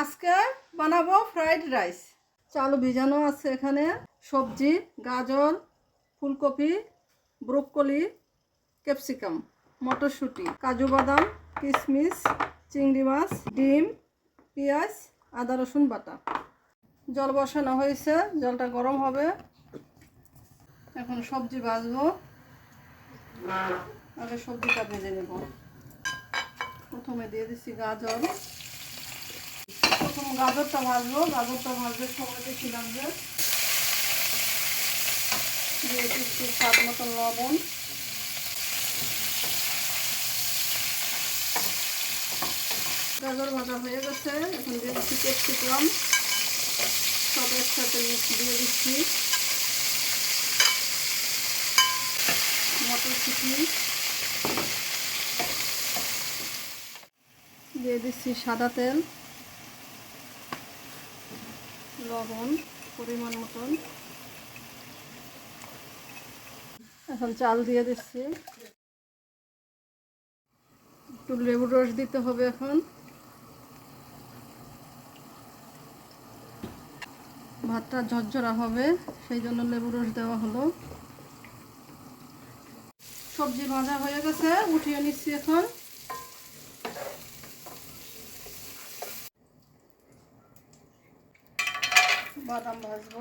আজকে বানাবো fried rice. চালু ভিজানো আছে এখানে, সবজি গাজর, ফুলকপি, ব্রোকলি, ক্যাপসিকাম, মটরশুঁটি, কাজু বাদাম, কিশমিশ, চিংড়ি মাছ, ডিম, পেঁয়াজ, আদা রসুন বাটা। জল বসানো হয়েছে, জলটা গরম হবে। এখন সবজি ভাজবো। আগে সবজিটা ভেজে নেব। প্রথমে দিয়ে দিচ্ছি গাজর। প্রথম গাজরটা ভাজবো। গাজরটা ভাজতে সময় বেশি লাগবে। দিয়ে দিচ্ছি স্বাদ মতন লবণ। গাজর ভাজা হয়ে গেছে। এখন দিয়ে দিচ্ছি ক্যাপসিকাম। সব একসাথে দিয়ে দিচ্ছি। মটরশুঁটি দিয়ে দিচ্ছি, সাদা তেল, লবণ পরিমাণ মতন। এখন চাল দিয়ে দিচ্ছি। একটু লেবুর রস দিতে হবে। এখন ভাতটা ঝরঝরা হবে, সেই জন্য লেবুর রস দেওয়া হলো। সবজি ভাজা হয়ে গেছে, উঠিয়ে নিচ্ছি। এখন বাদাম ভাজবো।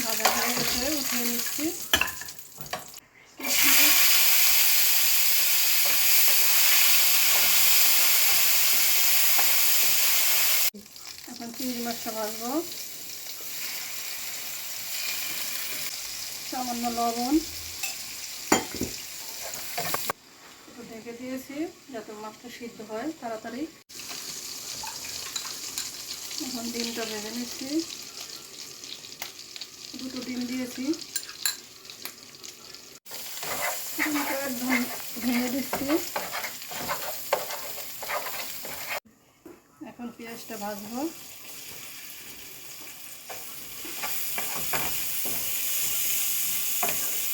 ভাজা হয়ে গেছে, উঠিয়ে নিচ্ছি। এখন চিংড়ি মাছটা ভাজবো। সামান্য লবণ একটু ঢেকে দিয়েছি যাতে মাছটা সিদ্ধ হয় তাড়াতাড়ি। এখন ডিমটা ভেজে নিচ্ছি। দুটো ডিম দিয়েছি। ডিমটা একদম ভেঙে দিচ্ছি। এখন পেঁয়াজটা ভাজবো।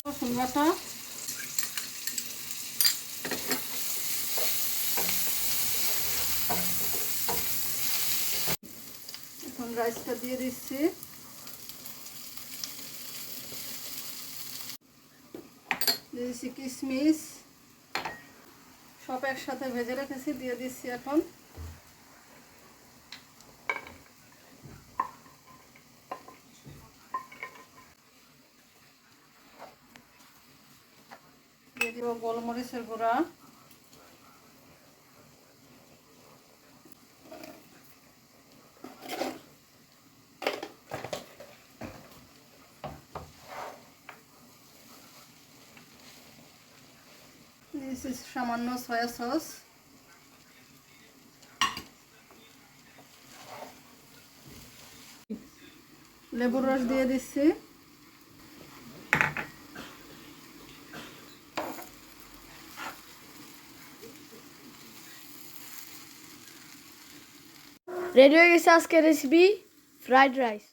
রসুন বাটা, এখন রাইসটা দিয়ে দিচ্ছি। দিয়ে দিচ্ছি কিশমিশ, সব একসাথে ভেজে রেখেছি, দিয়ে দিচ্ছি। এখন দিয়ে দিব গোলমরিচের গুঁড়া, দিয়েছি সামান্য সয়া সস, লেবুর রস দিয়ে দিচ্ছি। রেডি হয়ে গেছে আজকের রেসিপি ফ্রাইড রাইস।